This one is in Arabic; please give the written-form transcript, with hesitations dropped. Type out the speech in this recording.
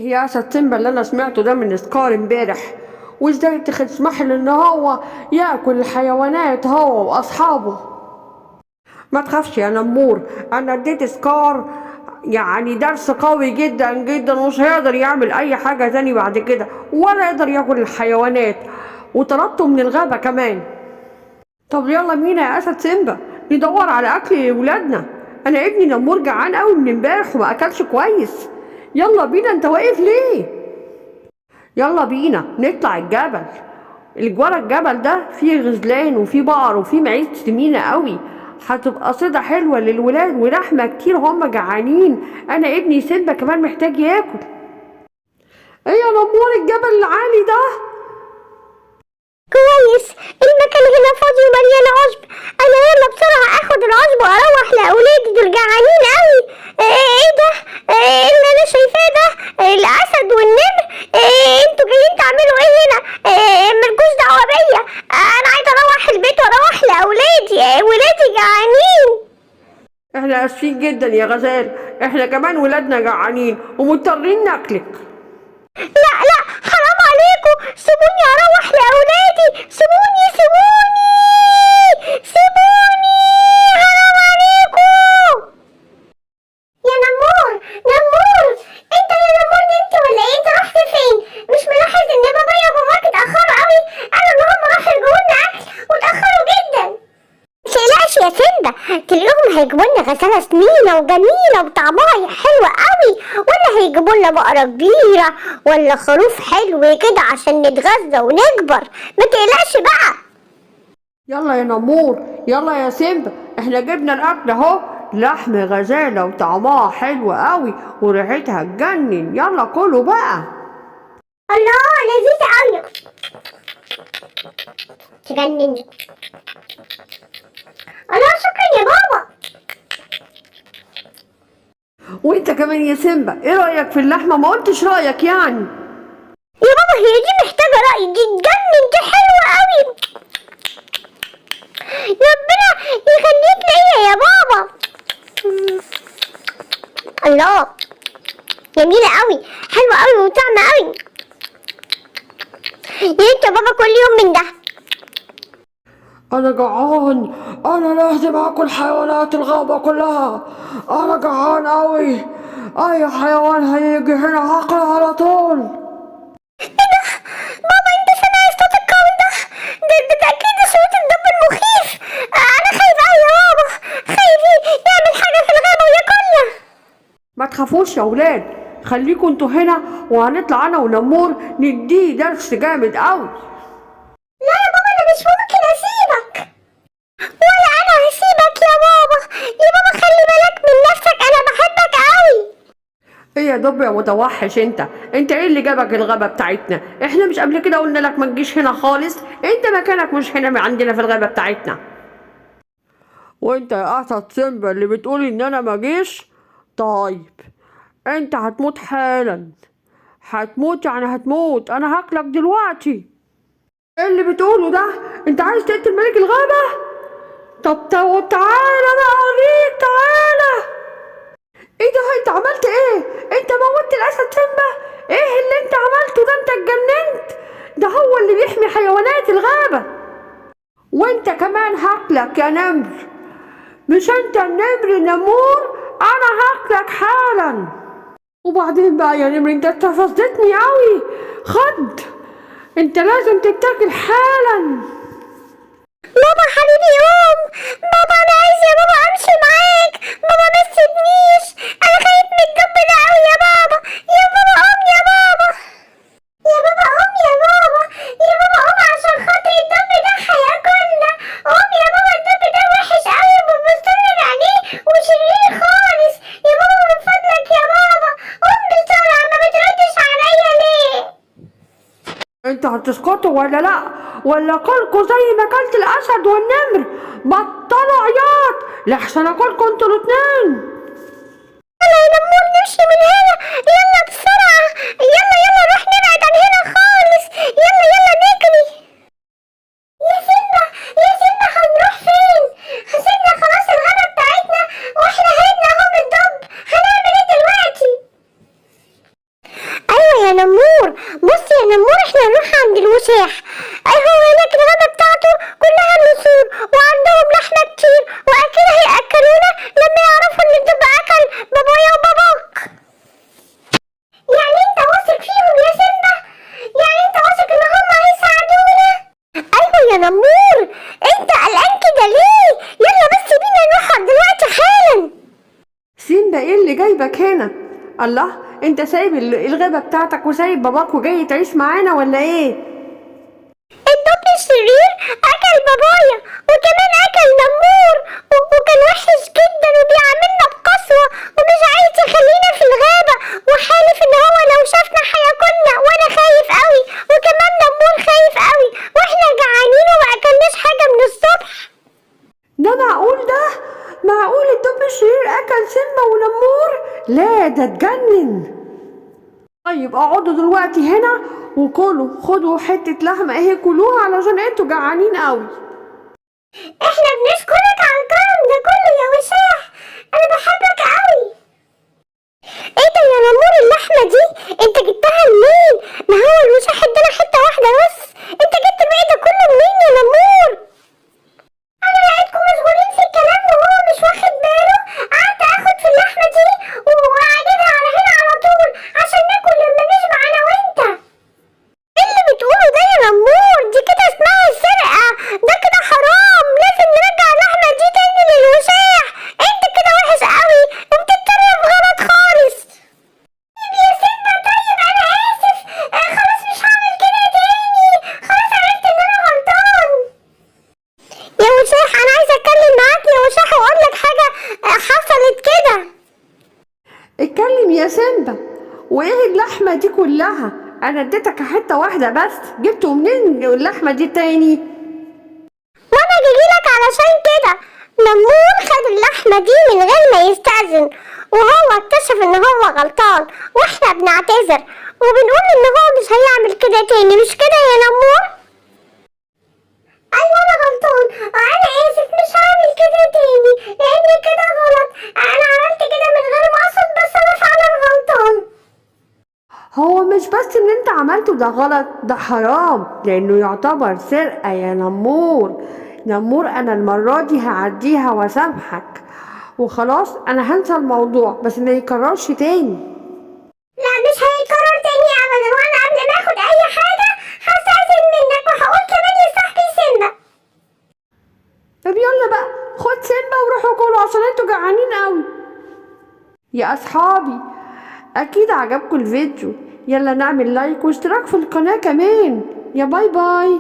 يا اسد سيمبا اللي انا سمعته ده من سكار امبارح، وازاي تسمح له ان هو ياكل الحيوانات هو واصحابه؟ ما تخافش يا نمور، انا اديت سكار يعني درس قوي جدا جدا، ومش هيقدر يعمل اي حاجة تاني بعد كده، ولا يقدر ياكل الحيوانات، وطردته من الغابة كمان. طب يلا بينا يا اسد سيمبا ندور على اكل لولادنا. انا ابني نمور جعان قوي من امبارح وما اكلش كويس. يلا بينا، انت واقف ليه؟ يلا بينا نطلع الجبل. ورا الجبل ده فيه غزلان وفيه بقر وفيه معيز سمينة قوي، هتبقى صيدة حلوة للولاد ولحمة كتير، هم جعانين. انا ابني سيمبا كمان محتاج ياكل. ايه يا نمور الجبل العالي ده؟ كويس، المكان هنا فاضي ومليان عشب. انا يلا بسرعة اخد العشب واروح لاولادي دول جعانين قوي. ايه ده؟ اللي انا شايفاه ده الاسد والنمر. انتوا جايين تعملوا ايه هنا؟ ملكوش دعوة بيا. انا عايزة اروح البيت واروح لاولادي، ولادي جعانين. احنا اسفين جدا يا غزال، احنا كمان ولادنا جعانين ومضطرين ناكلك. لا لا، حرام عليكم، سيبوني اروح لاولادي، سيبوني سيبوني سيبوني، حرام عليكم. يا نمور، نمور، انت يا نمور نمت ولا ايه؟ انت رحت فين؟ مش ملاحظ ان بابايا وماماك اتاخروا قوي؟ قالوا ان هم راحوا يجيبوا لنا اكل واتاخروا جدا. متقلقش يا سيمبا، تلاقيهم هيجيبوا لنا غسالة سمينة وجميلة وطعمها حلوة قوي، ولا هيجيبوا لنا بقرة كبيرة ولا خروف حلو كده عشان نتغذى ونكبر. ما تقلقش بقى. يلا يا نمور، يلا يا سيمبا، احنا جبنا الاكل اهو، لحم غزالة وطعمها حلو قوي وريحتها تجنن، يلا كلوا بقى. الله، لذيذة قوي، تجنن. الله، شكرا يا بابا. وانت كمان يا سيمبا، ايه رأيك في اللحمة؟ ما قلتش رأيك يعني. يا بابا هي دي محتاجة رأي؟ دي تجنن، دي حلوة قوي. ربنا يخليك ليا يا بابا. الله، جميلة قوي، حلوة قوي وطعمة قوي. يا ريت يا بابا كل يوم من ده. انا جعان، انا لازم اكل حيوانات الغابة كلها، انا جعان قوي، اي حيوان هيجي هنا هاكله على طول. بابا انت سامع الصوت القوي ده؟ ده اكيد صوت الدب المخيف. انا خايف قوي يا بابا، خايف يعمل حاجة في الغابة وياكلنا. ما تخافوش يا ولاد، خليكوا انتوا هنا وهنطلع انا ونمور نديه درس جامد قوي. لا يا بابا، انا مش ممكن اسيبك، ولا انا هسيبك يا بابا. يا بابا خلي بالك من نفسك، انا بحبك قوي. ايه يا دب يا متوحش، انت ايه اللي جابك الغابة بتاعتنا؟ احنا مش قبل كده قلنا لك ما تجيش هنا خالص؟ انت مكانك مش هنا عندنا في الغابة بتاعتنا. وانت يا اسد سيمبا اللي بتقولي ان انا ما جيش، طيب انت هتموت حالا، هتموت يعني هتموت، انا هاكلك دلوقتي. ايه اللي بتقوله ده؟ انت عايز تقتل ملك الغابة؟ طب تعالى بقى اوريك، تعالى. ايه ده؟ انت عملت ايه؟ انت موتت الاسد سيمبا؟ ايه اللي انت عملته ده؟ انت اتجننت، ده هو اللي بيحمي حيوانات الغابة. وانت كمان هاكلك يا نمر، مش انت النمر نمور، انا هاكلك حالا. وبعدين بقى يا نمر، انت استفزتني قوي، خد، انت لازم تتاكل حالا. بابا حبيبي قوم، بابا انا عايز يا بابا امشي معاك، بابا ما تسيبنيش، انا خايف من الدب ده قوي يا بابا. يا بابا قوم يا بابا، يا بابا قوم يا بابا، يا بابا قوم عشان خاطر الدب ده هياكلنا. قوم يا بابا، الدب ده وحش قوي وبيبصلنا بعينيه وشرير خالص. يا بابا من فضلك يا بابا قوم بسرعة، ما بتردش عليا ليه؟ انت هتسكتوا ولا لا؟ ولا اكلكوا زي ما اكلت الاسد والنمر؟ بطلوا عياط لحسن اكلكوا انتوا الاتنين. يلا يا نمور نمشي من هنا، يلا بسرعة، يلا يلا نروح نبعد عن هنا خالص، يلا يلا نجري. يا سيمبا، يا سيمبا هنروح فين؟ سيبنا خلاص الغابة بتاعتنا واحنا هربنا اهو من الدب، هنعمل ايه دلوقتي؟ يا نمور، بصي يا نمور، احنا نروح عند الوشاح. هو هناك الغابة بتاعته كلها نسور وعندهم لحمة كتير، واكيد هيأكلونا لما يعرفوا ان الدب اكل بابايا وباباك. يعني انت واثق فيهم يا سيمبا؟ يعني انت واثق ان هم هيساعدونا؟ ايوه يا نمور، انت قلقان كده ليه؟ يلا بس بينا نروح دلوقتي حالا. سيمبا ايه اللي جايبك هنا؟ الله، انت سايب الغابة بتاعتك وسايب باباك وجاي تعيش معانا ولا ايه؟ الدب الشرير اكل بابايا وكمان اكل نمور وكان وحش جدا وبيعاملنا بقسوة ومش عايز يخلينا في الغابة، وحالف ان هو لو شافنا هياكلنا، وانا خايف قوي وكمان نمور خايف قوي، واحنا جعانين وما اكلناش حاجة من الصبح. ده معقول ده؟ معقول الدب الشرير اكل سيمبا ونمور؟ لا ده اتجنن. طيب اقعدوا دلوقتي هنا وكلوا، خدوا حتة لحمة اهي كلوها علشان انتوا جعانين قوي. احنا بنشكرك على الكرم ده كله يا وشاح، انا بحبك قوي. ايه ده يا نمور، اللحمة دي انت جبتها منين؟ ما هو الوشاح ادانا حتة واحدة بس، انت جبت الباقي ده كله منين يا نمور؟ انا لقيتكم مشغولين في الكلام وهو مش واخد باله، قعدت اخد في اللحمة دي وقعدتها على هنا على طول عشان ناكل لما نشبع انا وانت. ايه اللي بتقوله ده يا نمور؟ دي كده اسمها سرقة، ده كده حرام، لازم نرجع اللحمة دي تاني للوشاح، انت كده وحش قوي وبتتصرف غلط خالص. طيب يا سيمبا، طيب انا اسف، خلاص مش هعمل كده تاني، خلاص عرفت ان انا غلطان. يا وشاح انا عايزة اتكلم معاك يا وشاح واقول لك حاجة حصلت كده. اتكلم يا سيمبا، وايه اللحمة دي كلها؟ انا اديتك حتة واحدة بس، جبتوا منين اللحمة دي تاني؟ وانا جايلك علشان كده، نمور خد اللحمة دي من غير ما يستأذن، وهو اكتشف ان هو غلطان، واحنا بنعتذر وبنقول ان هو مش هيعمل كده تاني، مش كده يا نمور؟ ايوه انا غلطان، انا اسف، مش هعمل كده تاني لان كده غلط، انا عملت كده من غير ما اقصد، بس انا فعلا غلطان. هو مش بس ان انت عملته ده غلط، ده حرام لانه يعتبر سرقة يا نمور. نمور انا المرة دي هعديها واسامحك وخلاص، انا هنسى الموضوع بس ما يكررش تاني. لا مش هيتكرر تاني ابدا، وانا قبل ما اخد اي حاجة هستأذن منك وهقول كمان لصاحبي سيمبا. طب يلا بقى، خد سيمبا وروحوا كلوا عشان انتوا جعانين قوي. يا اصحابي اكيد عجبكم الفيديو، يلا نعمل لايك واشتراك في القناة كمان. يا باي باي.